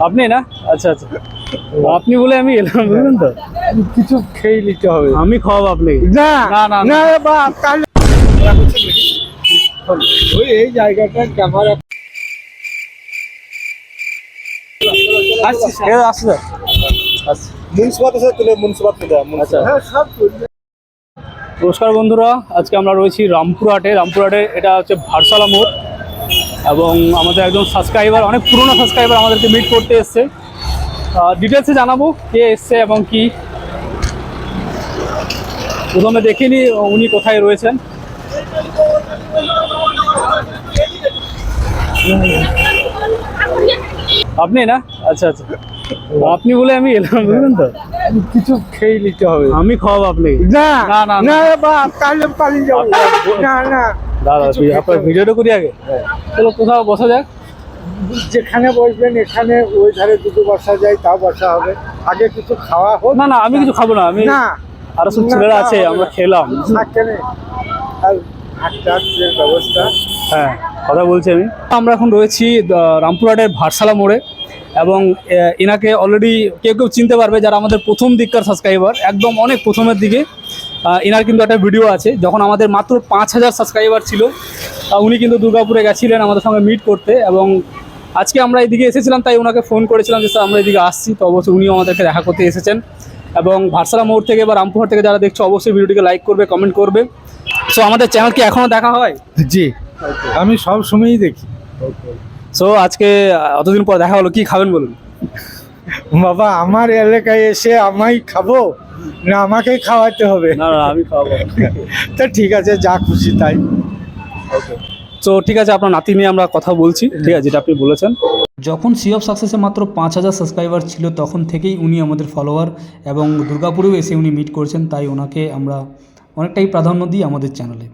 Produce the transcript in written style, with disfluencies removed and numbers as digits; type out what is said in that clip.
আপনি না? আচ্ছা আচ্ছা, আপনি বলে আমি এলাম, বুঝলেন তো। কিছু খেয়ে নিতে হবে। আমি খাওয়াবো আপনাকে। না না না না না, বা তাহলে ওই এই জায়গাটা ক্যামেরা আসছি আসছে। মুন্সিপাতের সাথে তুলে মুন্সিপাতে দেয় আচ্ছা। হ্যাঁ সব নমস্কার বন্ধুরা, আজকে আমরা রয়েছি রামপুরহাটে। এটা হচ্ছে ভারসালা মোড়, এবং আমাদের একজন সাবস্ক্রাইবার, অনেক পুরনো সাবস্ক্রাইবার আমাদেরকে মিট করতে এসছে। ডিটেলসে জানাবো কে এসছে এবং কি। প্রথমে দেখিনি উনি কোথায় রয়েছেন। আপনি না? আচ্ছা আচ্ছা, আপনি বলে আমি এলাম, বুঝলেন তো। কিছু খেয়ে নিতে হবে। আমি খাওয়াবো আপনাকে। না না না না বা তাহলে পালিয়ে যাবো। না না দাদা কিছু আপনার খেতে হবে। ভিডিওটা করি আগে। চলো কোথাও বসা যাক। যেখানে বসবেন এখানে ওই ধারে দুটো বসা যায়, তাও বসা হবে। আগে কিছু খাওয়া হোক। না না, আমি কিছু খাবো না। আমি না আরো সব না, ছেলেরা তা আছে, হবে আমরা না। খেলাম। থাকেন আর একটা ব্যবস্থা। হ্যাঁ, কথা বলছি আমি। আমরা এখন রয়েছি রামপুরহাটের ভারসালা মোড়ে, এবং এনাকে অলরেডি কেউ কেউ চিনতে পারবে যারা আমাদের প্রথম দিককার সাবস্ক্রাইবার, একদম অনেক প্রথমের দিকে। এনার কিন্তু একটা ভিডিও আছে যখন আমাদের মাত্র 5000 সাবস্ক্রাইবার ছিল। উনি কিন্তু দুর্গাপুরে গেছিলেন আমাদের সঙ্গে মিট করতে, এবং আজকে আমরা এদিকে এসেছিলাম, তাই ওনাকে ফোন করেছিলাম যে স্যার আমরা এদিকে আসছি। তো অবশ্যই উনিও আমাদেরকে দেখা করতে এসেছেন। এবং ভারসালা মোড় থেকে বা রামপুরহাট থেকে যারা দেখছো অবশ্যই ভিডিওটিকে লাইক করবে, কমেন্ট করবে। সো আমাদের চ্যানেল কি এখনও দেখা হয়? জি আমি সব সময়ই দেখি। সো আজকে অতদিন পর দেখা হলো, কি খাবেন বলুন? বাবা আমার এলাকায় এসে আমায় খাবো না আমাকেই খাওয়াতে হবে? না না, আমি খাওয়াবো। তা ঠিক আছে, যা খুশি তাই। তো ঠিক আছে, আপনার নাতি নিয়ে আমরা কথা বলছি, ঠিক আছে, যেটা আপনি বলেছেন। যখন সি অফ সাকসেসে মাত্র 5000 সাবস্ক্রাইবার ছিল তখন থেকেই উনি আমাদের ফলোয়ার, এবং দুর্গাপুরেও এসে উনি মিট করছেন, তাই ওনাকে আমরা অনেকটাই প্রাধান্য দিই আমাদের চ্যানেলে।